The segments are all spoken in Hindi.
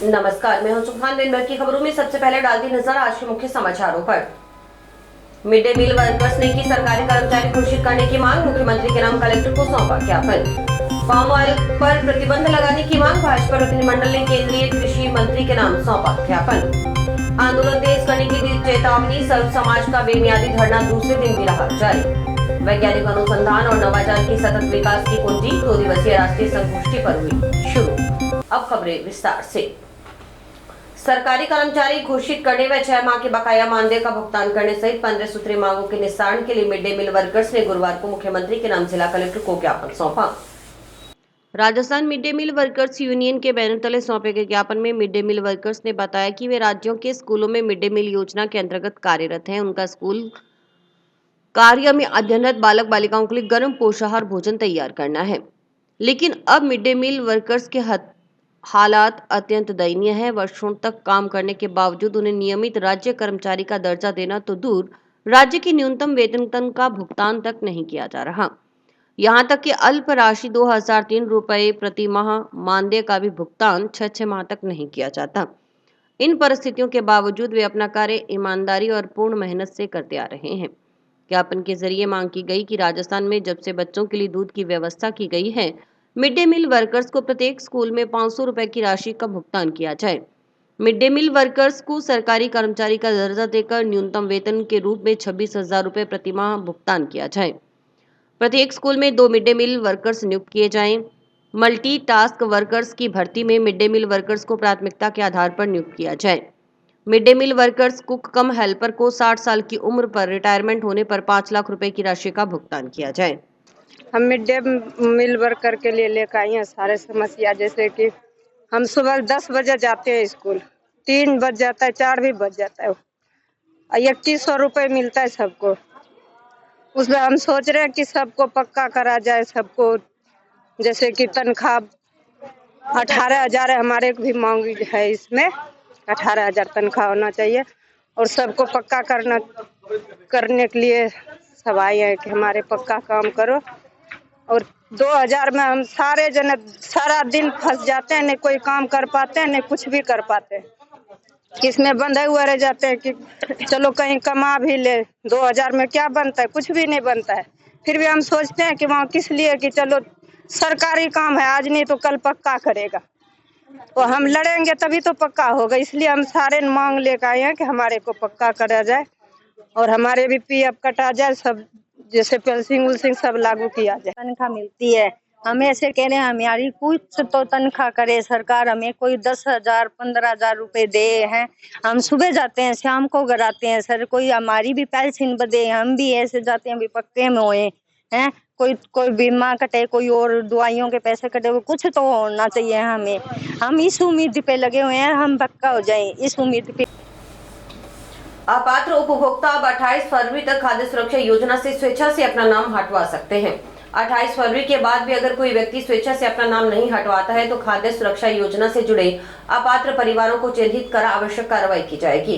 नमस्कार, मैं हूं सुभान। दिन भर की खबरों में सबसे पहले डालती नजर आज के मुख्य समाचारों पर। मिड डे मील वर्कर्स ने की सरकारी कर्मचारी घोषित करने की मांग, मुख्यमंत्री के नाम कलेक्टर को सौंपा ज्ञापन। पाम ऑयल पर प्रतिबंध लगाने की मांग, भाजपा प्रतिनिधिमंडल ने केंद्रीय कृषि मंत्री के नाम सौंपा ज्ञापन। आंदोलन तेज करने की दी चेतावनी, सर्व समाज का बेमियादी धरना दूसरे दिन भी रहा जारी। वैज्ञानिक अनुसंधान और नवाचार की सतत विकास की कुंजी 2 दिवसीय राष्ट्रीय संगोष्ठी पर हुई शुरू। अब खबरें विस्तार से। सरकारी कर्मचारी घोषित करने व 6 माह के बकाया मानदेय का भुगतान करने सहित 15 सूत्रीय मांगों के निस्तारण के लिए मिड डे मील वर्कर्स ने गुरुवार को मुख्यमंत्री के नाम जिला कलेक्टर को ज्ञापन सौंपा। Rajasthan mid day meal workers union के बैनर तले सौंपे गए ज्ञापन में मिड डे मील वर्कर्स ने बताया कि वे राज्यों के स्कूलों में मिड डे मील योजना के अंतर्गत कार्यरत हैं। उनका स्कूल कार्य में अध्ययनरत बालक बालिकाओं के लिए गर्म पोषाहार भोजन तैयार करना है, लेकिन अब मिड डे मील वर्कर्स के हालात अत्यंत दयनीय है। वर्षों तक काम करने के बावजूद उन्हें नियमित राज्य कर्मचारी का दर्जा देना तो दूर, राज्य की न्यूनतम वेतन का भुगतान तक नहीं किया जा रहा। यहां तक कि अल्प राशि 2003 रुपए प्रति माह मानदेय का भी भुगतान 6 माह तक नहीं किया जाता। इन परिस्थितियों के बावजूद वे अपना कार्य ईमानदारी और पूर्ण मेहनत से करते आ रहे हैं। ज्ञापन के जरिए मांग की गई कि राजस्थान में जब से बच्चों के लिए दूध की व्यवस्था की गई है, मिड डे मील वर्कर्स को प्रत्येक स्कूल में 500 रुपए की राशि का भुगतान किया जाए। मिड डे मील वर्कर्स को सरकारी कर्मचारी का दर्जा देकर न्यूनतम वेतन के रूप में 26,000 रुपए प्रति माह भुगतान किया जाए। प्रत्येक स्कूल में 2 मिड डे मील वर्कर्स नियुक्त किए जाएं। मल्टी टास्क वर्कर्स की भर्ती में मिड डे मील वर्कर्स को प्राथमिकता के आधार पर नियुक्त किया जाए। Mid day meal workers cook cum helper को 60 साल की उम्र पर रिटायरमेंट होने पर 5 लाख रुपए की राशि का भुगतान किया जाए। हम मिड डे मील वर्कर के लिए लेकर आई हैं सारे समस्या, जैसे कि हम सुबह 10 बजे जाते हैं स्कूल, 3 बज जाता है, 4 भी बज जाता है। 3100 रुपये मिलता है सबको। उसमें हम सोच रहे हैं कि सबको पक्का करा जाए, सबको जैसे कि तनख्वाह 18,000 हमारे भी मांग है, इसमें 18,000 तनख्वाह होना चाहिए और सबको पक्का करने के लिए सब आए हैं कि हमारे पक्का काम करो। और 2000 में हम सारे जन सारा दिन फंस जाते हैं, नहीं कोई काम कर पाते हैं, नहीं कुछ भी कर पाते हैं। किसमें बंधे हुए रह जाते हैं कि चलो कहीं कमा भी ले। 2000 में क्या बनता है? कुछ भी नहीं बनता है। फिर भी हम सोचते हैं कि वहाँ किस लिए कि चलो सरकारी काम है, आज नहीं तो कल पक्का करेगा, तो हम लड़ेंगे तभी तो पक्का होगा। इसलिए हम सारे मांग लेकर आए हैं कि हमारे को पक्का करा जाए और हमारे भी पीएफ कटा जाए, सब जैसे पेंशन उल्सिंग सब लागू किया जाए। तनख्वाह मिलती है, हम ऐसे कह रहे हैं हमारी कुछ तो तनख्वाह करे सरकार, हमें कोई 10,000 15,000 रुपए दे हैं। हम सुबह जाते हैं, शाम को घर आते हैं। सर कोई हमारी भी पेंशन बदे, हम भी ऐसे जाते हैं, भी पक्के में होए हैं। कोई बीमा कटे, कोई और दवाइयों के पैसे कटे, वो कुछ तो होना चाहिए हमें। हम इस उम्मीद पे लगे हुए हैं, हम पक्का हो जाए इस उम्मीद पे। अपात्र उपभोक्ता अब 28 फरवरी तक खाद्य सुरक्षा योजना से स्वेच्छा से अपना नाम हटवा सकते हैं। 28 फरवरी के बाद भी अगर कोई व्यक्ति स्वेच्छा से अपना नाम नहीं हटवाता है तो खाद्य सुरक्षा योजना से जुड़े अपात्र परिवारों को चिन्हित कर आवश्यक कार्रवाई की जाएगी।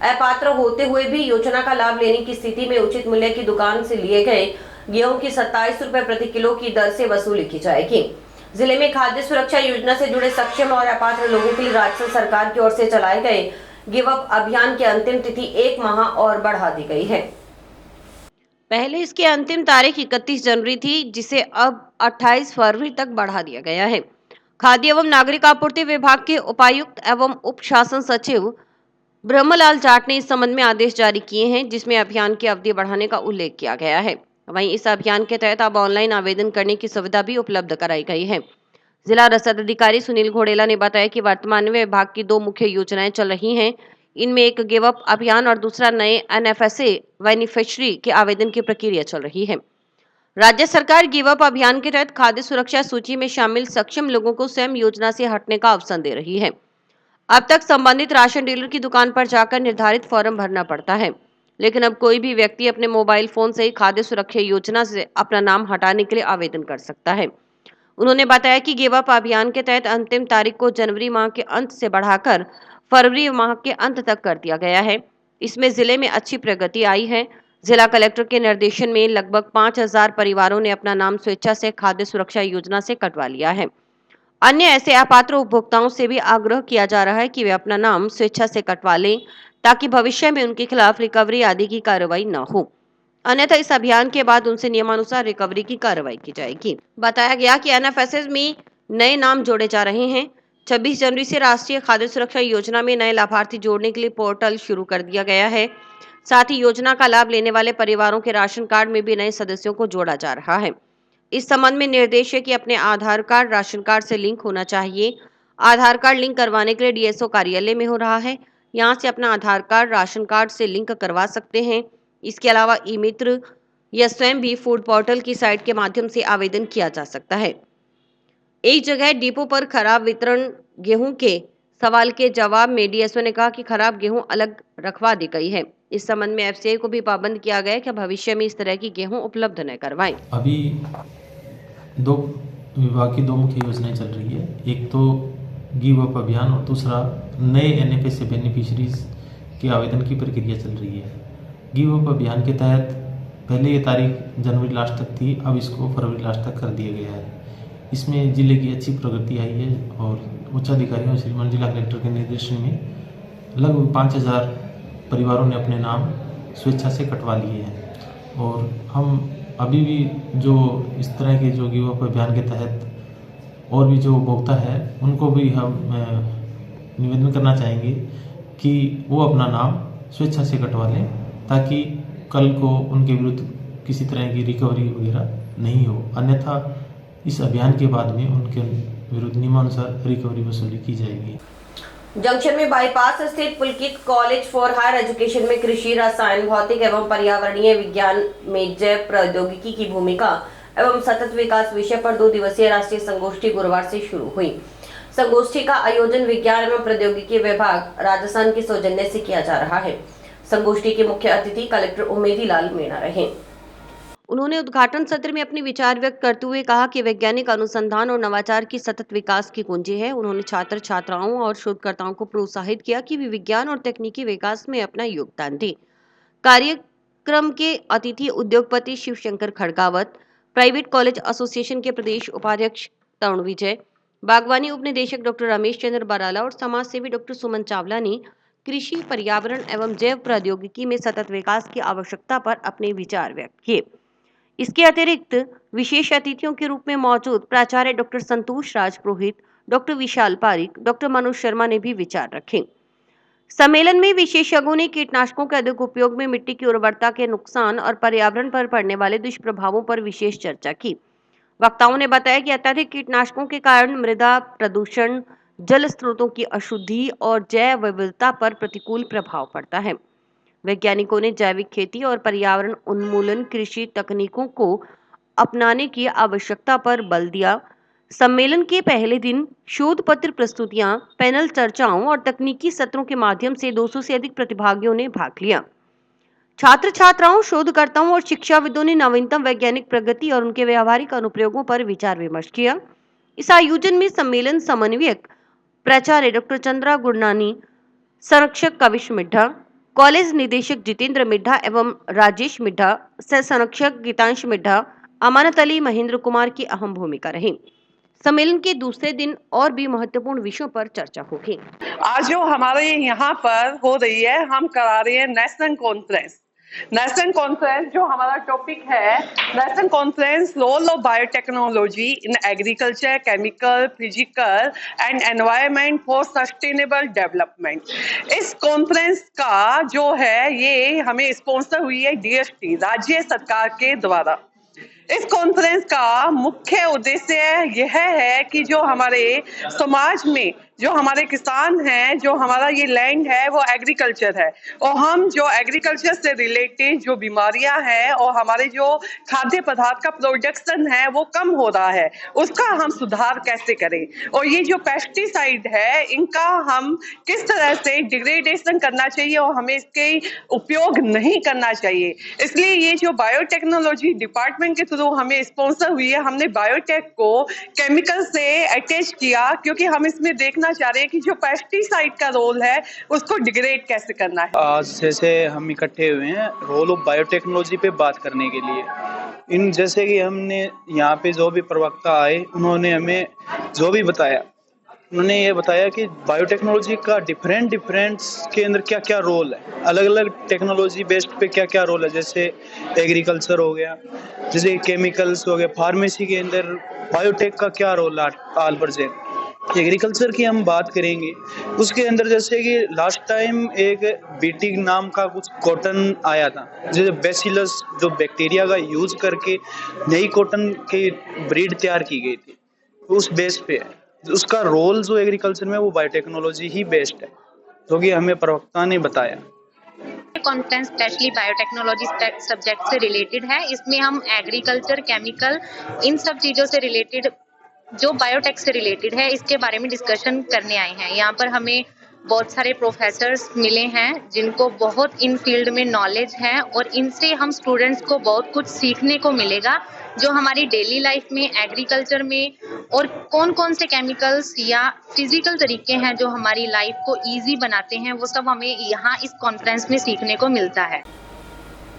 अपात्र होते हुए भी योजना का लाभ लेने की स्थिति में उचित मूल्य की दुकान से लिए गए गेहूं की 27 रुपए प्रति किलो की दर से वसूली की जाएगी। जिले में खाद्य सुरक्षा योजना से जुड़े सक्षम और अपात्र लोगों के लिए राज्य सरकार की ओर से चलाए गए गिव अप अभियान की अंतिम तिथि 1 माह और बढ़ा दी गई है। पहले इसकी अंतिम तारीख 31 जनवरी थी, जिसे अब 28 फरवरी तक बढ़ा दिया गया है। खाद्य एवं नागरिक आपूर्ति विभाग के उपायुक्त एवं उप शासन सचिव ब्रह्मलाल जाट ने इस संबंध में आदेश जारी किए हैं, जिसमें अभियान की अवधि बढ़ाने का उल्लेख किया गया है। वहीं इस अभियान के तहत अब ऑनलाइन आवेदन करने की सुविधा भी उपलब्ध कराई गई है। जिला रसद अधिकारी सुनील घोड़ेला ने बताया कि वर्तमान में विभाग की 2 मुख्य योजनाएं चल रही हैं। इनमें एक गिव अप अभियान और दूसरा नए एनएफएसए बेनिफिशियरी के आवेदन की प्रक्रिया चल रही है। राज्य सरकार गिव अप अभियान के तहत खाद्य सुरक्षा सूची में शामिल सक्षम लोगों को स्वयं योजना से हटने का अवसर दे रही है। अब तक संबंधित राशन डीलर की दुकान पर जाकर निर्धारित फॉर्म भरना पड़ता है, लेकिन अब कोई भी व्यक्ति अपने मोबाइल फोन से ही खाद्य सुरक्षा योजना से अपना नाम हटाने के लिए आवेदन कर सकता है। उन्होंने बताया कि गिव अप अभियान के तहत अंतिम तारीख को जनवरी माह के अंत से बढ़ाकर फरवरी माह के अंत तक कर दिया गया है। इसमें जिले में अच्छी प्रगति आई है। जिला कलेक्टर के निर्देशन में लगभग 5,000 परिवारों ने अपना नाम स्वेच्छा से खाद्य सुरक्षा योजना से कटवा लिया है। अन्य ऐसे अपात्र उपभोक्ताओं से भी आग्रह किया जा रहा है कि वे अपना नाम स्वेच्छा से कटवा लें ताकि भविष्य में उनके खिलाफ रिकवरी आदि की कार्रवाई न हो। अन्यथा इस अभियान के बाद उनसे नियमानुसार रिकवरी की कार्रवाई की जाएगी। बताया गया कि एनएफएसएस में नए नाम जोड़े जा रहे हैं। 26 जनवरी से राष्ट्रीय खाद्य सुरक्षा योजना में नए लाभार्थी जोड़ने के लिए पोर्टल शुरू कर दिया गया है। साथ ही योजना का लाभ लेने वाले परिवारों के राशन कार्ड में भी नए सदस्यों को जोड़ा जा रहा है। इस संबंध में निर्देश है कि अपने आधार कार्ड राशन कार्ड से लिंक होना चाहिए। आधार कार्ड लिंक करवाने के लिए डीएसओ कार्यालय में हो रहा है। यहाँ से अपना आधार कार्ड राशन कार्ड से लिंक करवा सकते हैं। इसके अलावा ई मित्र या स्वयं भी फूड पोर्टल की साइट के माध्यम से आवेदन किया जा सकता है। एक जगह डिपो पर खराब वितरण गेहूं के सवाल के जवाब में डीएसओ ने कहा कि खराब गेहूं अलग रखवा दी गई है। इस संबंध में एफसीआई को भी पाबंद किया गया है कि भविष्य में इस तरह की गेहूं उपलब्ध न करवाएं। अभी दो विभाग की दो मुख्य योजनाएं चल रही है, एक तो गिव अप अभियान और दूसरा नए एनएफएस से बेनिफिशरीज के आवेदन की प्रक्रिया चल रही है। गिव अप अभियान के तहत पहले ये तारीख जनवरी लास्ट तक थी, अब इसको फरवरी लास्ट तक कर दिया गया है। इसमें जिले की अच्छी प्रगति आई है और उच्चाधिकारियों श्रीमान जिला कलेक्टर के निर्देशन में लगभग 5000 परिवारों ने अपने नाम स्वेच्छा से कटवा लिए हैं। और हम अभी भी जो इस तरह के जो गिव अप अभियान के तहत और भी जो उपभोक्ता है उनको भी हम निवेदन करना चाहेंगे कि वो अपना नाम स्वेच्छा से कटवा लें ताकि कल को उनके विरुद्ध किसी तरह की रिकवरी वगैरह नहीं हो। अन्यथा इस अभियान के बाद में उनके विरुद्ध नियमानुसार रिकवरी वसूली की जाएगी। जंक्शन में बाईपास स्थित पुलकित कॉलेज फॉर हायर एजुकेशन में कृषि, रसायन, भौतिक एवं पर्यावरणीय विज्ञान में जैव प्रौद्योगिकी की भूमिका एवं सतत विकास विषय पर 2 दिवसीय राष्ट्रीय संगोष्ठी गुरुवार से शुरू हुई। संगोष्ठी का आयोजन विज्ञान एवं प्रौद्योगिकी विभाग राजस्थान के सौजन्य से किया जा रहा है। संगोष्ठी के मुख्य अतिथि कलेक्टर उमेदी लाल मीणा रहे। उन्होंने उद्घाटन सत्र में अपने विचार व्यक्त करते हुए कहा कि वैज्ञानिक अनुसंधान और नवाचार की सतत विकास की कुंजी है। उन्होंने छात्र छात्राओं और शोधकर्ताओं को प्रोत्साहित किया कि वे विज्ञान और तकनीकी विकास में अपना योगदान दें। कार्यक्रम के अतिथि उद्योगपति Shivshankar Khadgawat, private college association के प्रदेश उपाध्यक्ष तरुण विजय, बागवानी उपनिदेशक डॉक्टर रमेश चंद्र बराला और समाज सेवी डॉक्टर सुमन चावला ने कृषि, पर्यावरण एवं जैव प्रौद्योगिकी में सतत विकास की आवश्यकता पर अपने विचार व्यक्त किए। इसके अतिरिक्त विशेष अतिथियों के रूप में मौजूद प्राचार्य डॉक्टर संतोष राज पुरोहित, डॉक्टर विशाल पारिक, डॉक्टर मनोज शर्मा ने भी विचार रखे। सम्मेलन में विशेषज्ञों ने कीटनाशकों के अधिक उपयोग में मिट्टी की उर्वरता के नुकसान और पर्यावरण पर पड़ने वाले दुष्प्रभावों पर विशेष चर्चा की। वक्ताओं ने बताया कि अत्यधिक कीटनाशकों के कारण मृदा प्रदूषण, जल स्रोतों की अशुद्धि और जैव विविधता पर प्रतिकूल प्रभाव पड़ता है। वैज्ञानिकों ने जैविक खेती और पर्यावरण उन्मूलन कृषि तकनीकों को अपनाने की आवश्यकता पर बल दिया। सम्मेलन के पहले दिन शोध पत्र प्रस्तुतियां, पैनल चर्चाओं और तकनीकी सत्रों के माध्यम से 200 से अधिक प्रतिभागियों ने भाग लिया। छात्र छात्राओं, शोधकर्ताओं और शिक्षाविदों ने नवीनतम वैज्ञानिक प्रगति और उनके व्यावहारिक अनुप्रयोगों पर विचार विमर्श किया। इस आयोजन में सम्मेलन समन्वयक प्राचार्य डॉक्टर चंद्रा गुरनानी, संरक्षक कविश मिड्ढा, कॉलेज निदेशक जितेंद्र मिड्ढा एवं राजेश मिड्ढा, सह संरक्षक गीतांश मिड्ढा, अमानत अली, महेंद्र कुमार की अहम भूमिका रही। सम्मेलन के दूसरे दिन और भी महत्वपूर्ण विषयों पर चर्चा होगी। आज जो हमारे यहाँ पर हो रही है, हम करा रहे हैं नेशनल कॉन्फ्रेंस। नेशनल कॉन्फ्रेंस जो हमारा टॉपिक है, national conference role of biotechnology in agriculture, chemical, physical and environment for sustainable development. इस कॉन्फ्रेंस का जो है ये हमें स्पॉन्सर हुई है डीएसटी राज्य सरकार के द्वारा। इस कॉन्फ्रेंस का मुख्य उद्देश्य यह है कि जो हमारे समाज में जो हमारे किसान हैं, जो हमारा ये लैंड है वो एग्रीकल्चर है और हम जो एग्रीकल्चर से रिलेटेड जो बीमारियां हैं और हमारे जो खाद्य पदार्थ का प्रोडक्शन है वो कम हो रहा है, उसका हम सुधार कैसे करें। और ये जो पेस्टिसाइड है इनका हम किस तरह से डिग्रेडेशन करना चाहिए और हमें इसके उपयोग नहीं करना चाहिए। इसलिए ये जो बायोटेक्नोलॉजी डिपार्टमेंट के थ्रू हमें स्पॉन्सर हुई है, हमने बायोटेक को केमिकल से अटैच किया क्योंकि हम इसमें देखना जानना चाह रहे हैं कि जो पेस्टिसाइड का रोल है उसको डिग्रेड कैसे करना है। आज जैसे हम इकट्ठे हुए हैं रोल ऑफ बायोटेक्नोलॉजी पे बात करने के लिए। इन जैसे कि हमने यहाँ पे जो भी प्रवक्ता आए उन्होंने हमें जो भी बताया, उन्होंने ये बताया कि बायोटेक्नोलॉजी का डिफरेंट के अंदर क्या क्या रोल है, अलग अलग टेक्नोलॉजी बेस्ड पे क्या क्या रोल है। जैसे एग्रीकल्चर हो गया, जैसे केमिकल्स हो गया, फार्मेसी के अंदर बायोटेक का क्या रोल है आल प्रेजेंट। एग्रीकल्चर की हम बात करेंगे, उसके अंदर जैसे कि लास्ट टाइम एक बीटी नाम का कुछ कॉटन आया था, जैसे बेसिलस जो बैक्टीरिया का यूज करके नई कॉटन की ब्रीड तैयार की गई थी, उस बेस पे है। उसका रोल जो एग्रीकल्चर में वो बायोटेक्नोलॉजी ही बेस्ड है, जो कि हमें प्रवक्ता ने बताया। कॉन्फ्रेंस स्पेशली बायोटेक्नोलॉजी सब्जेक्ट से रिलेटेड है। इसमें हम एग्रीकल्चर, केमिकल, इन सब चीज़ों से रिलेटेड, जो बायोटेक से रिलेटेड है, इसके बारे में डिस्कशन करने आए हैं। यहाँ पर हमें बहुत सारे प्रोफेसर्स मिले हैं जिनको बहुत इन फील्ड में नॉलेज है और इनसे हम स्टूडेंट्स को बहुत कुछ सीखने को मिलेगा जो हमारी डेली लाइफ में, एग्रीकल्चर में, और कौन कौन से केमिकल्स या फिजिकल तरीके हैं जो हमारी लाइफ को इजी बनाते हैं, वो सब हमें यहाँ इस कॉन्फ्रेंस में सीखने को मिलता है।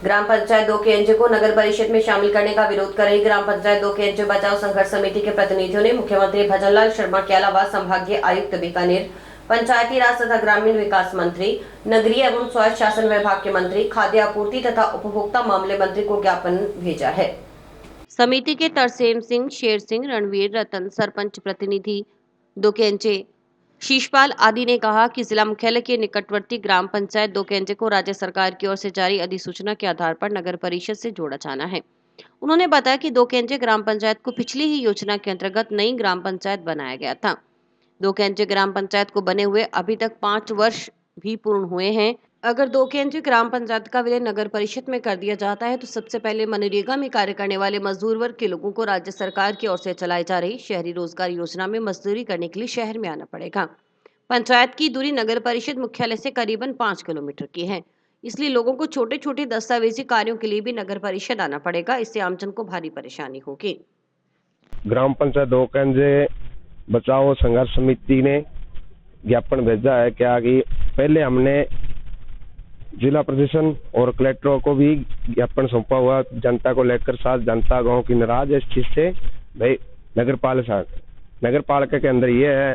ग्राम पंचायत 2 के एनजीओ को नगर परिषद में शामिल करने का विरोध कर रही ग्राम पंचायत 2 के एनजीओ बचाओ संघर्ष समिति के प्रतिनिधियों ने मुख्यमंत्री भजनलाल शर्मा के अलावा संभागीय आयुक्त बीकानेर, पंचायती राज तथा ग्रामीण विकास मंत्री, नगरीय एवं स्वायत्त शासन विभाग के मंत्री, खाद्य आपूर्ति तथा उपभोक्ता मामले मंत्री को ज्ञापन भेजा है। समिति के तरसेम सिंह, शेर सिंह, रणवीर, रतन, सरपंच प्रतिनिधि 2 के एनजे शीशपाल आदि ने कहा कि जिला मुख्यालय के निकटवर्ती ग्राम पंचायत 2 के एनजे को राज्य सरकार की ओर से जारी अधिसूचना के आधार पर नगर परिषद से जोड़ा जाना है। उन्होंने बताया कि 2 के एनजे ग्राम पंचायत को पिछली ही योजना के अंतर्गत नई ग्राम पंचायत बनाया गया था। 2 के एनजे ग्राम पंचायत को बने हुए अभी तक 5 वर्ष भी पूर्ण हुए हैं। अगर 2 के एनजे ग्राम पंचायत का विलय नगर परिषद में कर दिया जाता है तो सबसे पहले मनरेगा में कार्य करने वाले मजदूर वर्ग के लोगों को राज्य सरकार की ओर से चलाई जा रही शहरी रोजगार योजना में मजदूरी करने के लिए शहर में आना पड़ेगा। पंचायत की दूरी नगर परिषद मुख्यालय से करीबन 5 किलोमीटर की है, इसलिए लोगों को छोटे छोटे दस्तावेजी कार्यों के लिए भी नगर परिषद आना पड़ेगा। इससे आमजन को भारी परेशानी होगी। ग्राम पंचायत 2 के एनजे बचाओ संघर्ष समिति ने ज्ञापन भेजा है क्या कि पहले हमने जिला प्रशासन और कलेक्टरों को भी ज्ञापन सौंपा हुआ जनता को लेकर, साथ जनता गांव की नाराज है इस चीज से। भाई नगर पालिका के अंदर ये है,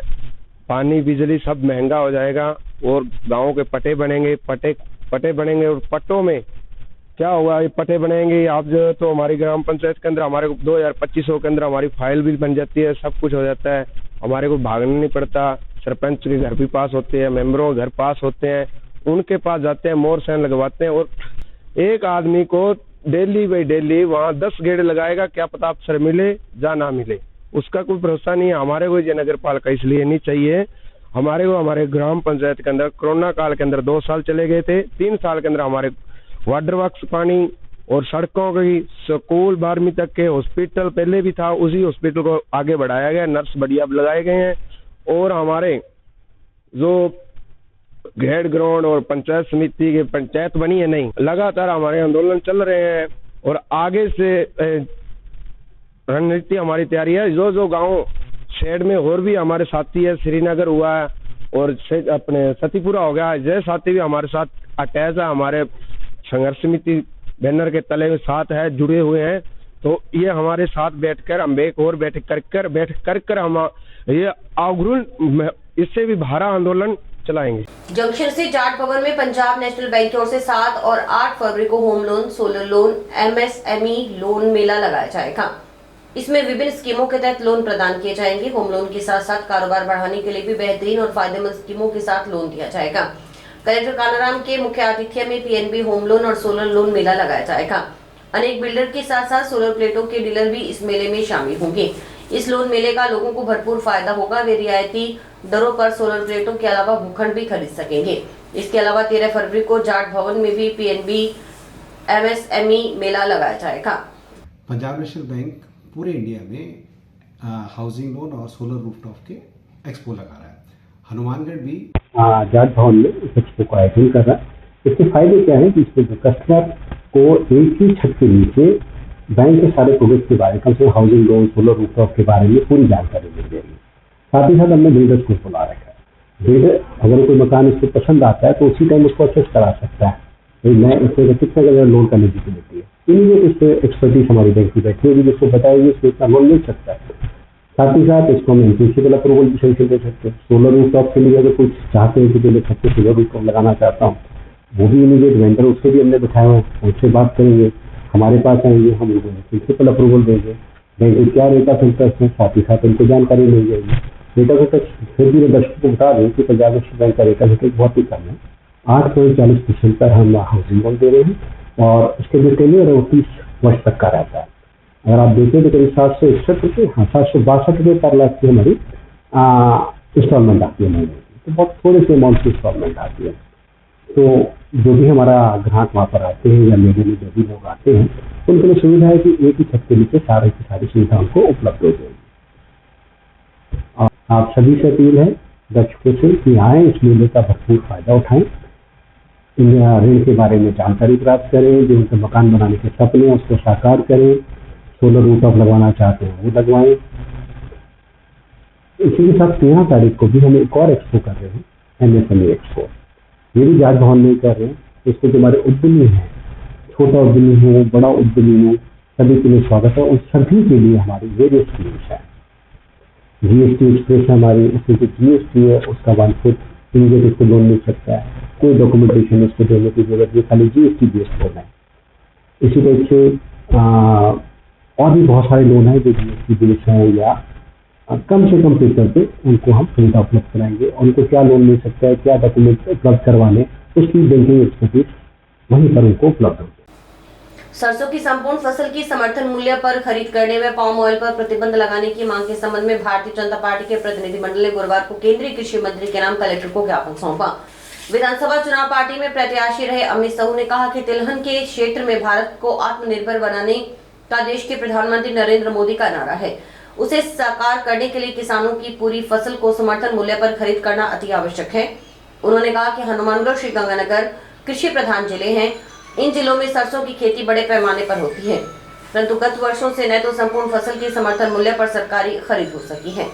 पानी बिजली सब महंगा हो जाएगा और गाँव के पट्टे बनेंगे और पट्टों में क्या होगा, ये पट्टे बनेंगे आप जो तो हमारी ग्राम पंचायत के अंदर हमारे को 2025 के अंदर हमारी फाइल भी बन जाती है, सब कुछ हो जाता है, हमारे को भागना नहीं पड़ता। सरपंच के घर भी पास होते हैं, मेंबरों के घर पास होते हैं, उनके पास जाते हैं, मोर सैन लगवाते हैं और एक आदमी को डेली बाई डेली वहाँ 10 गेड़ लगाएगा, क्या पता अफसर मिले या ना मिले, उसका कोई भरोसा नहीं है। हमारे को ये नगर पालिका इसलिए नहीं चाहिए। हमारे को हमारे ग्राम पंचायत के अंदर कोरोना काल के अंदर 2 साल चले गए थे, 3 साल के अंदर हमारे वाटर वर्क्स, पानी और सड़कों की, स्कूल 12वीं तक के, हॉस्पिटल पहले भी था, उसी हॉस्पिटल को आगे बढ़ाया गया, नर्स बढ़िया लगाए गए हैं और हमारे जो घेड़ ग्राउंड और पंचायत समिति की पंचायत बनी है नहीं, लगातार हमारे आंदोलन चल रहे हैं और आगे से रणनीति हमारी तैयारी है। जो गांव शेड में और भी हमारे साथी है, श्रीनगर हुआ है और अपने सतीपुरा हो गया, जय साथी भी हमारे साथ अटैच है, हमारे संघर्ष समिति बैनर के तले में साथ है, जुड़े हुए हैं। तो ये हमारे साथ बैठकर हम एक और बैठ कर हम ये अग्रणी, इससे भी भारा आंदोलन चलाएंगे। जंक्शन से जाट भवन में पंजाब नेशनल बैंक की ओर से 7 और 8 फरवरी को home loan, solar loan, MSME loan मेला लगाया जाएगा। इसमें विभिन्न स्कीमों के तहत लोन प्रदान किए जाएंगे। होम लोन के साथ साथ कारोबार बढ़ाने के लिए भी बेहतरीन और फायदेमंद स्कीमों के साथ लोन दिया जाएगा। कलेक्टर कानाराम के मुख्य आतिथ्य में PNB होम लोन और सोलर लोन मेला लगाया जाएगा। अनेक बिल्डर के साथ साथ सोलर प्लेटों के डीलर भी इस मेले में शामिल होंगे। इस लोन मेले का लोगों को भरपूर फायदा होगा। वे रियायती दरों पर सोलर प्लेटों के अलावा भूखंड भी खरीद सकेंगे। इसके अलावा 13 फरवरी को जाट भवन में भी PNB MSME मेला लगाया जाएगा। पंजाब नेशनल बैंक पूरे इंडिया में हाउसिंग लोन और सोलर रूफटॉप के एक्सपो लगा रहा है। हनुमानगढ़ भी जाट भवन में इस एक्सपो को आयोजन कर रहा है। इसके फायदे क्या है कि इसमें जो कस्टमर को एक ही छत के नीचे बैंक के सारे प्रोडक्ट के बारे में, कम से कम हाउसिंग लोन, सोलर रूफटॉप के बारे में पूरी जानकारी मिल जाएगी। साथ ही साथ हमने बिल्डर्स को बुला रखा है। बिल्डर अगर कोई मकान इसको पसंद आता है तो उसी टाइम उसको असेस करा सकता है, भाई मैं इसमें कितना का लोन का एलिजिबिलिटी है। इमीडिएट इस पर एक्सपर्टीज हमारी बैंक की बैठी होगी जिसको बताएगी इसको इतना लोन मिल सकता है। साथ ही साथ इसको हम प्रिंसिपल अप्रूवल भी सही से दे सकते हैं। सोलर रूफटॉप के लिए अगर कुछ चाहते हैं कि पहले छत पे सोलर रूफटॉप लगाना चाहता हूँ, वो भी इमीडिएट वेंडर उसके भी हमने बैठाए हुए हैं, उनसे बात करेंगे, हमारे पास आएंगे, हम उनको प्रिंसिपल अप्रूवल देंगे, बैंक में क्या रेट ऑफ इंटरेस्ट है, साथ ही साथ उनको जानकारी मिल जाएगी। रेट ऑफ इंटरेस्ट फिर भी दर्शकों को बता दें कि पंजाब नेशनल बैंक का रेट ऑफ इंटरेस्ट बहुत ही कम है, 8.40% पर हम हाउसिंग लोन दे रहे हैं और उसके जो टेन्योर है वो 30 वर्ष तक का रहता है। अगर आप देखें तो करीब 761 रुपये, हाँ 762 रुपये पर लाख की हमारी इंस्टॉलमेंट आती है महीने की, तो बहुत थोड़े से अमाउंट की इंस्टॉलमेंट आती है। तो जो भी हमारा ग्राहक वहाँ पर आते हैं या मेरे में जो भी लोग आते हैं उनके लिए सुविधा है कि एक ही छत के नीचे सारी की सारी सुविधा उनको उपलब्ध हो जाएगी। और आप सभी से अपील है दर्शकों से कि आए, इस मेले का भरपूर फायदा उठाएं, इन ऋण के बारे में जानकारी प्राप्त करें, जो उनके मकान बनाने के सपने हैं उसको साकार करें, सोलर रूफटॉप लगवाना चाहते हैं वो लगवाएं। इसी के साथ 13 तारीख को भी हम एक और एक्सपो कर रहे हैं, MSME एक्सपो। ये भी राजभवन में कर रहे हैं। इसमें जो हमारे उद्यमी हैं, छोटा उद्यमी हो, बड़ा उद्यमी हो, सभी के लिए स्वागत है। उन सभी के लिए हमारी वेरियस स्कीम्स है। GST एक्सप्रेस हमारी, उसमें जो GST है उसका 1/4 इमीडिएट इसको लोन मिल सकता है, कोई डॉक्यूमेंटेशन इसको देने की जरूरत नहीं, खाली GST बेस्ड लोन है। इसी टाइप से और भी बहुत सारे लोन हैं जो GST बेस्ड हैं या कम से कम पेपर पे उनको हम सुविधा उपलब्ध कराएंगे। उनको क्या लोन मिल सकता है, क्या डॉक्यूमेंट उपलब्ध करवाने, उसकी बैंकिंग एक्सपर्टीज वहीं पर उनको उपलब्ध होगी। सरसों की संपूर्ण फसल की समर्थन मूल्य पर खरीद करने में पाम ऑयल पर प्रतिबंध लगाने की मांग के संबंध में भारतीय जनता पार्टी के प्रतिनिधिमंडल ने गुरुवार को केंद्रीय कृषि मंत्री के नाम कलेक्टर को ज्ञापन सौंपा। विधानसभा चुनाव पार्टी में प्रत्याशी रहे अमित साहू ने कहा कि तिलहन के क्षेत्र में भारत को आत्मनिर्भर बनाने का देश के प्रधानमंत्री नरेंद्र मोदी का नारा है। उसे साकार करने के लिए किसानों की पूरी फसल को समर्थन मूल्य पर खरीद करना अति आवश्यक है। उन्होंने कहा कि हनुमानगढ़, श्रीगंगानगर कृषि प्रधान जिले हैं। इन जिलों में सरसों की खेती बड़े पैमाने पर होती है, परंतु गत वर्षों से न तो संपूर्ण फसल की समर्थन मूल्य पर सरकारी खरीद हो सकी है।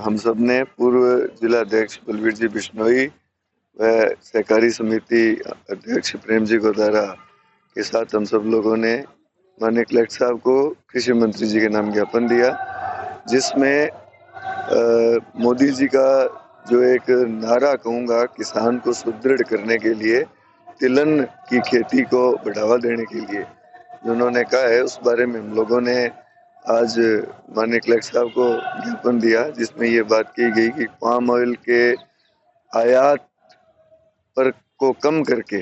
हम सब ने पूर्व जिला अध्यक्ष बलवीर जी बिश्नोई व सहकारी समिति अध्यक्ष प्रेम जी गोदारा के साथ हम सब लोगों ने माननीय कलेक्टर साहब को कृषि मंत्री जी के नाम ज्ञापन दिया, जिसमें मोदी जी का जो एक नारा कहूँगा किसान को सुदृढ़ करने के लिए, तिलहन की खेती को बढ़ावा देने के लिए जो उन्होंने कहा है, उस बारे में हम लोगों ने आज माननीय कलेक्टर साहब को ज्ञापन दिया, जिसमें ये बात की गई कि पाम ऑयल के आयात पर को कम करके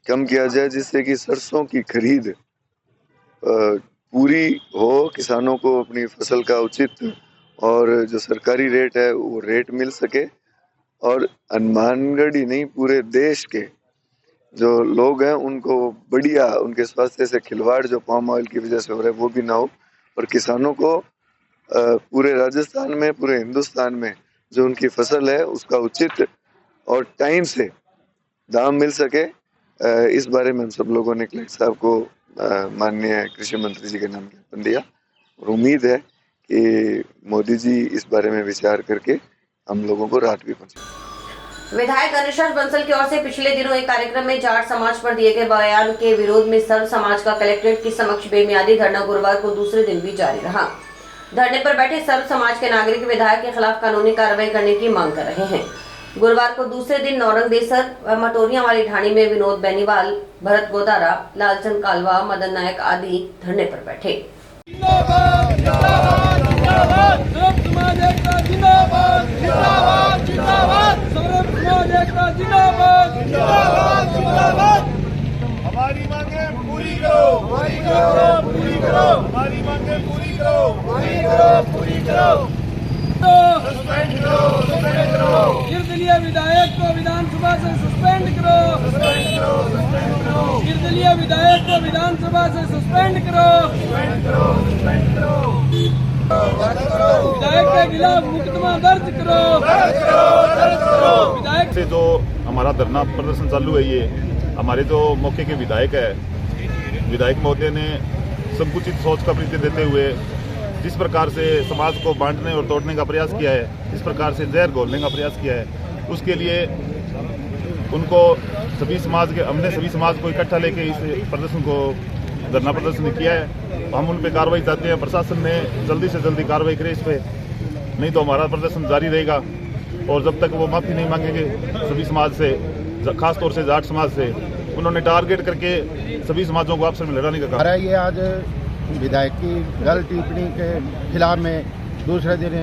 कम किया जाए, जिससे कि सरसों की खरीद पूरी हो, किसानों को अपनी फसल का उचित और जो सरकारी रेट है वो रेट मिल सके, और हनुमानगढ़ ही नहीं पूरे देश के जो लोग हैं उनको बढ़िया, उनके स्वास्थ्य से खिलवाड़ जो पाम ऑयल की वजह से हो रहा है वो भी ना हो, और किसानों को पूरे राजस्थान में, पूरे हिंदुस्तान में जो उनकी फसल है उसका उचित और टाइम से दाम मिल सके। इस बारे में हम सब लोगों ने कलेक्टर साहब को माननीय कृषि मंत्री जी के नाम ज्ञापन दिया, और उम्मीद है कि मोदी जी इस बारे में विचार करके हम लोगों को राहत भी पहुंचे। विधायक गणेश बंसल की ओर से पिछले दिनों एक कार्यक्रम में जाट समाज पर दिए गए बयान के विरोध में सर्व समाज का कलेक्ट्रेट के समक्ष बेमियादी धरना गुरुवार को दूसरे दिन भी जारी रहा। धरने पर बैठे सर्व समाज के नागरिक विधायक के खिलाफ कानूनी कार्रवाई करने की मांग कर रहे हैं। गुरुवार को दूसरे दिन नौरंग देसर व मटोरिया वाली ढाणी में विनोद बेनीवाल, भरत गोदारा, लालचंद कालवा, मदन नायक आदि धरने पर बैठे। हमारी मांगे पूरी करो, पूरी करो, पूरी करो, हमारी मांगे पूरी करो, पूरी करो, पूरी करो, सस्पेंड करो, सस्पेंड करो, निर्दलीय विधायक को विधानसभा से सस्पेंड करो, सस्पेंड करो, सस्पेंड करो, निर्दलीय विधायक को विधानसभा से सस्पेंड करो। विधायक के खिलाफ मुकदमा दर्ज करो। विधायक से जो हमारा धरना प्रदर्शन चालू है, ये हमारे जो मौके के विधायक है, विधायक महोदय ने संकुचित सोच का परिचय देते हुए जिस प्रकार से समाज को बांटने और तोड़ने का प्रयास किया है, जिस प्रकार से जहर घोलने का प्रयास किया है, उसके लिए उनको हमने सभी समाज को इकट्ठा लेके इस प्रदर्शन को धरना प्रदर्शन किया है। हम उन पे कार्रवाई चाहते हैं, प्रशासन ने जल्दी से जल्दी कार्रवाई करे इस पे, नहीं तो हमारा प्रदर्शन जारी रहेगा। और जब तक वो माफ़ी नहीं मांगेंगे सभी समाज से, खासतौर से जाट समाज से, उन्होंने टारगेट करके सभी समाजों को आपस में लड़ाने का कहा। ये आज विधायक की गलत टिप्पणी के खिलाफ में दूसरे दिन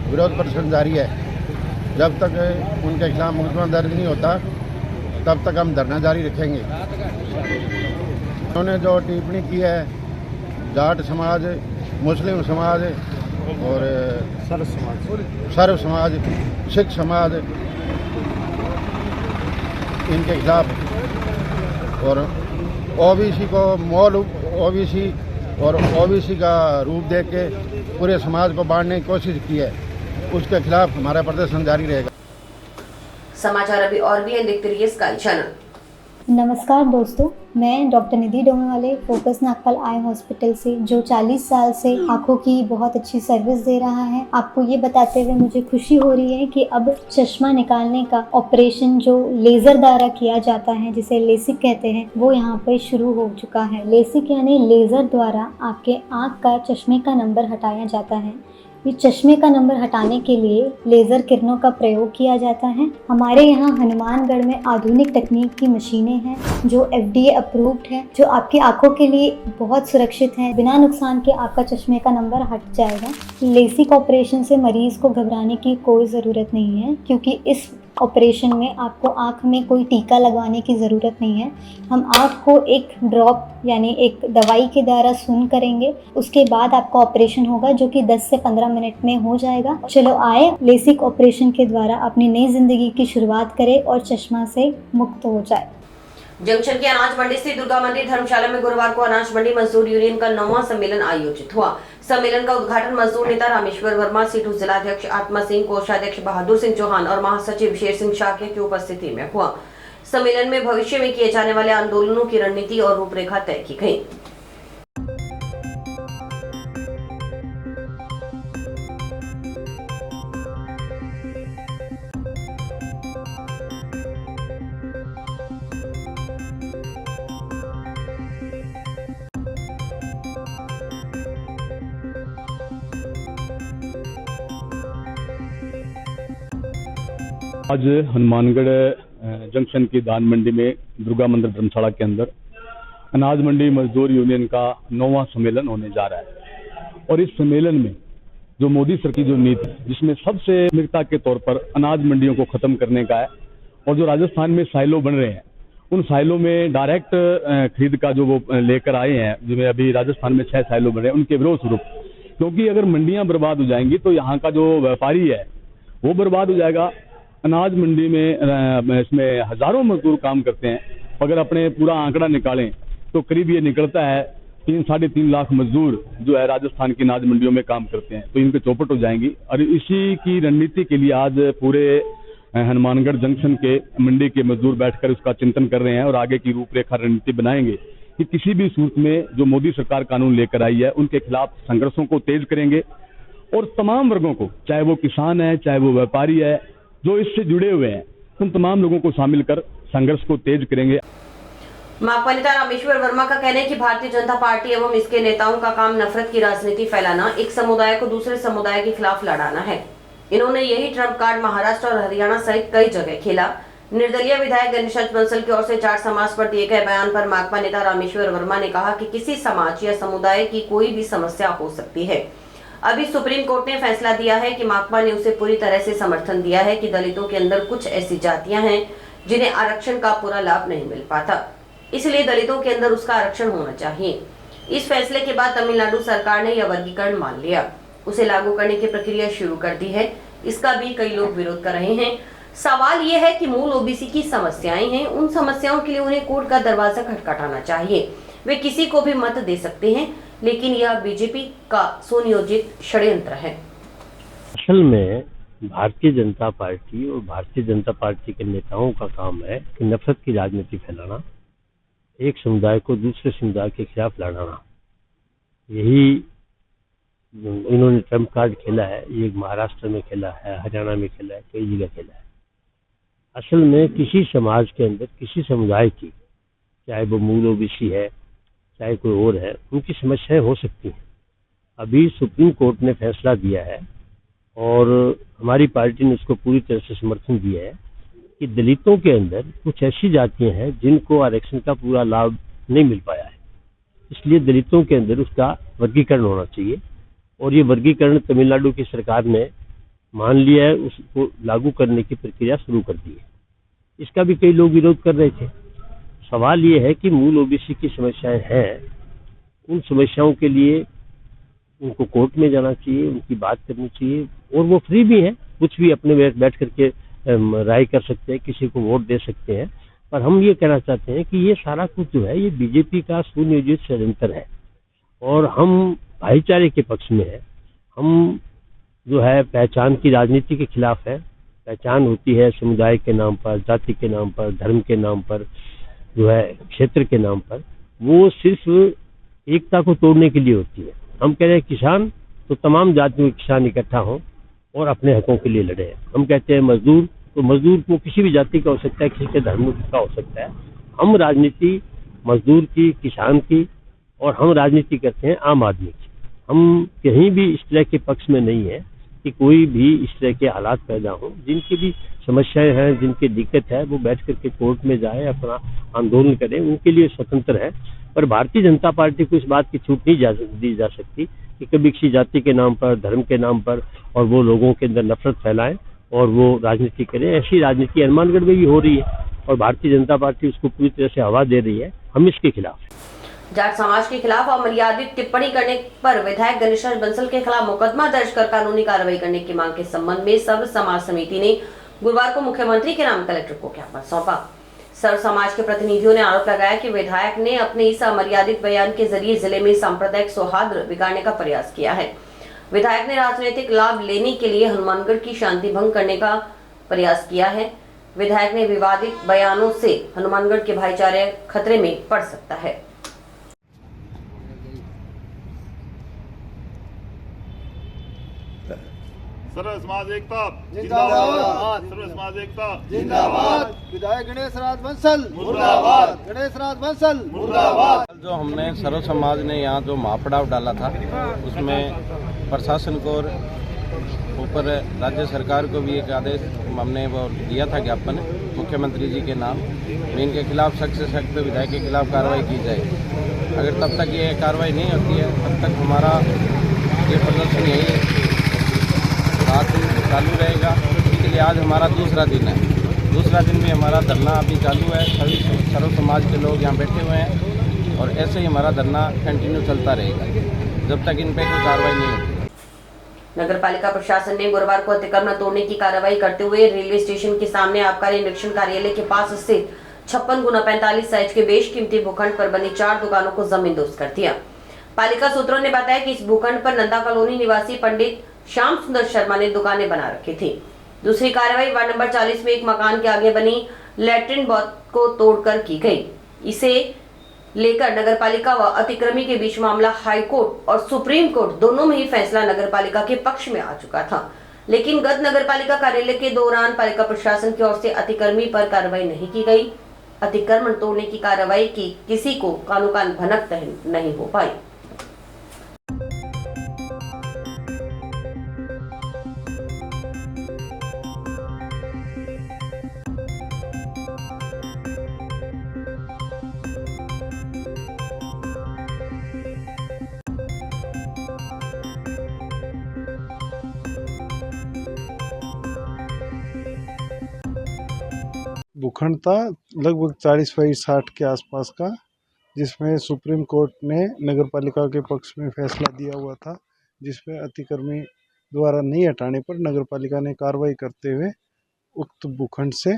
विरोध प्रदर्शन जारी है। जब तक उनके खिलाफ मुकदमा दर्ज नहीं होता तब तक हम धरना जारी रखेंगे। उन्होंने जो टिप्पणी की है, जाट समाज, मुस्लिम समाज और सर्व समाज, सिख समाज, इनके खिलाफ और ओबीसी को मॉल ओबीसी और ओबीसी का रूप देख के पूरे समाज को बांटने की कोशिश की है, उसके खिलाफ हमारा प्रदर्शन जारी रहेगा। समाचार अभी और भी देखते रहिए स्काई चैनल। नमस्कार दोस्तों, मैं डॉक्टर निधि डोंगरवाले फोकस नागपाल आई हॉस्पिटल से, जो 40 साल से आंखों की बहुत अच्छी सर्विस दे रहा है। आपको ये बताते हुए मुझे खुशी हो रही है कि अब चश्मा निकालने का ऑपरेशन जो लेजर द्वारा किया जाता है, जिसे लेसिक कहते हैं, वो यहाँ पर शुरू हो चुका है। लेसिक यानी लेजर द्वारा आपके आँख का चश्मे का नंबर हटाया जाता है। ये चश्मे का नंबर हटाने के लिए लेज़र किरणों का प्रयोग किया जाता है। हमारे यहाँ हनुमानगढ़ में आधुनिक तकनीक की मशीनें हैं जो FDA अप्रूव्ड है, जो आपकी आंखों के लिए बहुत सुरक्षित है। बिना नुकसान के आपका चश्मे का नंबर हट जाएगा। लेसिक ऑपरेशन से मरीज़ को घबराने की कोई ज़रूरत नहीं है, क्योंकि इस ऑपरेशन में आपको आँख में कोई टीका लगवाने की ज़रूरत नहीं है। हम आँख को एक ड्रॉप यानी एक दवाई के द्वारा सून करेंगे, उसके बाद आपका ऑपरेशन होगा, जो कि 10 से 15 मिनट में हो जाएगा। चलो आए, लेसिक ऑपरेशन के द्वारा अपनी नई ज़िंदगी की शुरुआत करें और चश्मा से मुक्त हो जाए। जंक्शन की अनाज मंडी स्थित दुर्गा मंदिर धर्मशाला में गुरुवार को अनाज मंडी मजदूर यूनियन का 9वां सम्मेलन आयोजित हुआ। सम्मेलन का उद्घाटन मजदूर नेता रामेश्वर वर्मा, सीटू जिलाध्यक्ष आत्मा सिंह, कोषाध्यक्ष बहादुर सिंह चौहान और महासचिव शेर सिंह शाक्य की उपस्थिति में हुआ। सम्मेलन में भविष्य में किए जाने वाले आंदोलनों की रणनीति और रूपरेखा तय की गई। आज हनुमानगढ़ जंक्शन की धान मंडी में दुर्गा मंदिर धर्मशाला के अंदर अनाज मंडी मजदूर यूनियन का 9वां सम्मेलन होने जा रहा है। और इस सम्मेलन में जो मोदी सरकार की जो नीति, जिसमें सबसे प्राथमिकता के तौर पर अनाज मंडियों को खत्म करने का है, और जो राजस्थान में साइलो बन रहे हैं, उन साइलो में डायरेक्ट खरीद का जो वो लेकर आए हैं, जिसमें अभी राजस्थान में 6 साइलो बन रहे हैं, उनके विरोध स्वरूप, क्योंकि अगर मंडियां बर्बाद हो जाएंगी तो यहाँ का जो व्यापारी है वो बर्बाद हो जाएगा। अनाज मंडी में इसमें हजारों मजदूर काम करते हैं। अगर अपने पूरा आंकड़ा निकालें तो करीब ये निकलता है 3-3.5 लाख मजदूर जो है राजस्थान की अनाज मंडियों में काम करते हैं, तो इनके चौपट हो जाएंगी। और इसी की रणनीति के लिए आज पूरे हनुमानगढ़ जंक्शन के मंडी के मजदूर बैठकर उसका चिंतन कर रहे हैं और आगे की रूपरेखा रणनीति बनाएंगे कि किसी भी सूरत में जो मोदी सरकार कानून लेकर आई है उनके खिलाफ संघर्षों को तेज करेंगे और तमाम वर्गों को, चाहे वो किसान है, चाहे वो व्यापारी है, जो इससे जुड़े हुए हैं, उन तमाम लोगों को शामिल कर संघर्ष को तेज करेंगे। माकपा नेता रामेश्वर वर्मा का कहना है कि भारतीय जनता पार्टी एवं इसके नेताओं का काम नफरत की राजनीति फैलाना, एक समुदाय को दूसरे समुदाय के खिलाफ लड़ाना है। इन्होंने यही ट्रम्प कार्ड महाराष्ट्र और हरियाणा सहित कई जगह खेला। निर्दलीय विधायक गणेश बंसल की ओर से जाट समाज पर दिए गए बयान पर माकपा नेता रामेश्वर वर्मा ने कहा कि किसी समाज या समुदाय की कोई भी समस्या हो सकती है। अभी सुप्रीम कोर्ट ने फैसला दिया है कि माकपा ने उसे पूरी तरह से समर्थन दिया है कि दलितों के अंदर कुछ ऐसी जातियां हैं जिन्हें आरक्षण का पूरा लाभ नहीं मिल पाता, इसलिए दलितों के अंदर उसका आरक्षण होना चाहिए। इस फैसले के बाद तमिलनाडु सरकार ने यह वर्गीकरण मान लिया, उसे लागू करने की प्रक्रिया शुरू कर दी है। इसका भी कई लोग विरोध कर रहे हैं। सवाल ये है कि मूल ओबीसी की समस्याएं हैं, उन समस्याओं के लिए उन्हें कोर्ट का दरवाजा खटखटाना चाहिए। वे किसी को भी मत दे सकते हैं, लेकिन यह बीजेपी का सुनियोजित षड्यंत्र है। असल में भारतीय जनता पार्टी और भारतीय जनता पार्टी के नेताओं का काम है कि नफरत की राजनीति फैलाना, एक समुदाय को दूसरे समुदाय के खिलाफ लड़ाना। यही इन्होंने ट्रम्प कार्ड खेला है। ये महाराष्ट्र में खेला है, हरियाणा में खेला है, कई जगह खेला है। असल में किसी समाज के अंदर किसी समुदाय की, चाहे वो मूल ओबीसी है चाहे कोई और है, उनकी समस्याएं हो सकती हैं। अभी सुप्रीम कोर्ट ने फैसला दिया है और हमारी पार्टी ने उसको पूरी तरह से समर्थन दिया है कि दलितों के अंदर कुछ ऐसी जातियां हैं जिनको आरक्षण का पूरा लाभ नहीं मिल पाया है, इसलिए दलितों के अंदर उसका वर्गीकरण होना चाहिए। और ये वर्गीकरण तमिलनाडु की सरकार ने मान लिया है, उसको लागू करने की प्रक्रिया शुरू कर दी है। इसका भी कई लोग विरोध कर रहे थे। सवाल ये है कि मूल ओबीसी की समस्याएं हैं, उन समस्याओं के लिए उनको कोर्ट में जाना चाहिए, उनकी बात करनी चाहिए, और वो फ्री भी हैं, कुछ भी अपने बैठ करके राय कर सकते हैं, किसी को वोट दे सकते हैं। पर हम ये कहना चाहते हैं कि ये सारा कुछ जो है ये बीजेपी का सुनियोजित षड्यंत्र है और हम भाईचारे के पक्ष में है। हम जो है पहचान की राजनीति के खिलाफ है। पहचान होती है समुदाय के नाम पर, जाति के नाम पर, धर्म के नाम पर, जो है क्षेत्र के नाम पर, वो सिर्फ एकता को तोड़ने के लिए होती है। हम कह रहे हैं किसान, तो तमाम जातियों के किसान इकट्ठा हों और अपने हकों के लिए लड़े। हम कहते हैं मजदूर, तो मजदूर को किसी भी जाति का हो सकता है, किसी के धर्म का हो सकता है। हम राजनीति मजदूर की, किसान की, और हम राजनीति करते हैं आम आदमी की। हम कहीं भी इस तरह के पक्ष में नहीं है कि कोई भी इस तरह के हालात पैदा हों। जिनकी भी समस्याएं हैं, जिनकी दिक्कत है, वो बैठ करके कोर्ट में जाए, अपना आंदोलन करें, उनके लिए स्वतंत्र है। पर भारतीय जनता पार्टी को इस बात की छूट नहीं दी जा सकती कि कभी किसी जाति के नाम पर, धर्म के नाम पर, और वो लोगों के अंदर नफरत फैलाएं और वो राजनीति करें। ऐसी राजनीति हनुमानगढ़ में भी हो रही है और भारतीय जनता पार्टी उसको पूरी तरह से हवा दे रही है। हम इसके खिलाफ हैं। जाट समाज के खिलाफ अमर्यादित टिप्पणी करने पर विधायक गणेश बंसल के खिलाफ मुकदमा दर्ज कर कानूनी कार्रवाई करने की मांग के संबंध में सर्व समाज समिति ने गुरुवार को मुख्यमंत्री के नाम कलेक्टर को ज्ञापन सौंपा। सर्व समाज के प्रतिनिधियों ने आरोप लगाया कि विधायक ने अपने इस अमर्यादित बयान के जरिए जिले में सांप्रदायिक सौहार्द बिगाड़ने का प्रयास किया है। विधायक ने राजनीतिक लाभ लेने के लिए हनुमानगढ़ की शांति भंग करने का प्रयास किया है। विधायक ने विवादित बयानों से हनुमानगढ़ के भाईचारे खतरे में पड़ सकता है। सर्व समाज एकता जिंदाबाद, सर्व समाज एकता जिंदाबाद। विधायक गणेश राज बंसल मुर्दाबाद, गणेश राज बंसल मुर्दाबाद। जो हमने सर्व समाज ने यहाँ जो महापड़ाव डाला था, उसमें प्रशासन को ऊपर राज्य सरकार को भी एक आदेश हमने वो दिया था ज्ञापन मुख्यमंत्री जी के नाम में, इनके खिलाफ सख्त से सख्त विधायक के खिलाफ कार्रवाई की जाए। अगर तब तक ये कार्रवाई नहीं होती है, तब तक हमारा ये प्रदर्शन यही चालू रहेगा। इसके लिए आज हमारा दूसरा दिन है। दूसरा दिन भी हमारा धरना अभी चालू है। सभी सर्व समाज के लोग यहाँ बैठे हुए हैं और ऐसे ही हमारा धरना कंटिन्यू चलता रहेगा जब तक इन पे कोई कार्रवाई नहीं होती। नगर पालिका प्रशासन ने गुरुवार को अतिक्रमण तोड़ने की कार्रवाई करते हुए रेलवे स्टेशन के सामने आबकारी निरीक्षण कार्यालय के पास स्थित 56x45 साइज के बेशकीमती भूखंड पर बनी 4 दुकानों को जमींदोज कर दिया। पालिका सूत्रों ने बताया कि इस भूखंड पर नंदा कॉलोनी निवासी पंडित श्याम सुंदर शर्मा ने दुकानें बना रखी थी। दूसरी कार्रवाई वार्ड नंबर 40 में एक मकान के आगे बनी लैट्रिन बाथ को तोड़कर की गई। इसे लेकर नगरपालिका व अतिक्रमी के बीच मामला हाई कोर्ट और सुप्रीम कोर्ट दोनों में ही फैसला नगरपालिका के पक्ष में आ चुका था। लेकिन गत नगरपालिका कार्यालय के दौरान पालिका प्रशासन की ओर से अतिक्रमी पर कार्रवाई नहीं की गई। अतिक्रमण तोड़ने की कार्रवाई की किसी को कानून का भनक नहीं हो पाई। भूखंड था लगभग 40x60 के आसपास का, जिसमें सुप्रीम कोर्ट ने नगरपालिका के पक्ष में फैसला दिया हुआ था, जिसमें अतिक्रमी द्वारा नहीं हटाने पर नगरपालिका ने कार्रवाई करते हुए उक्त भूखंड से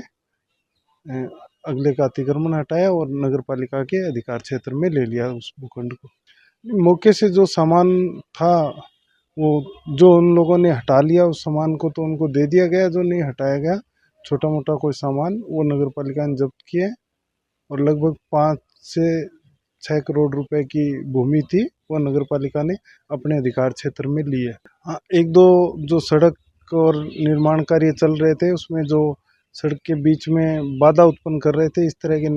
अगले का अतिक्रमण हटाया और नगर पालिका के अधिकार क्षेत्र में ले लिया उस भूखंड को। मौके से जो सामान था वो जो उन लोगों ने हटा लिया, उस सामान को तो उनको दे दिया गया, जो नहीं हटाया गया छोटा मोटा कोई सामान वो नगर पालिका ने जब्त किया और लगभग 5 से 6 करोड़ रुपए की भूमि थी वो नगर पालिका ने अपने अधिकार क्षेत्र में ली है। हाँ, एक दो जो सड़क और निर्माण कार्य चल रहे थे उसमें जो सड़क के बीच में बाधा उत्पन्न कर रहे थे, इस तरह के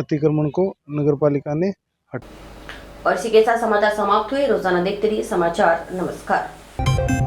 अतिक्रमण को नगर पालिका ने और इसी के साथ समाचार समाप्त हुए। रोजाना देखते रहिए समाचार। नमस्कार।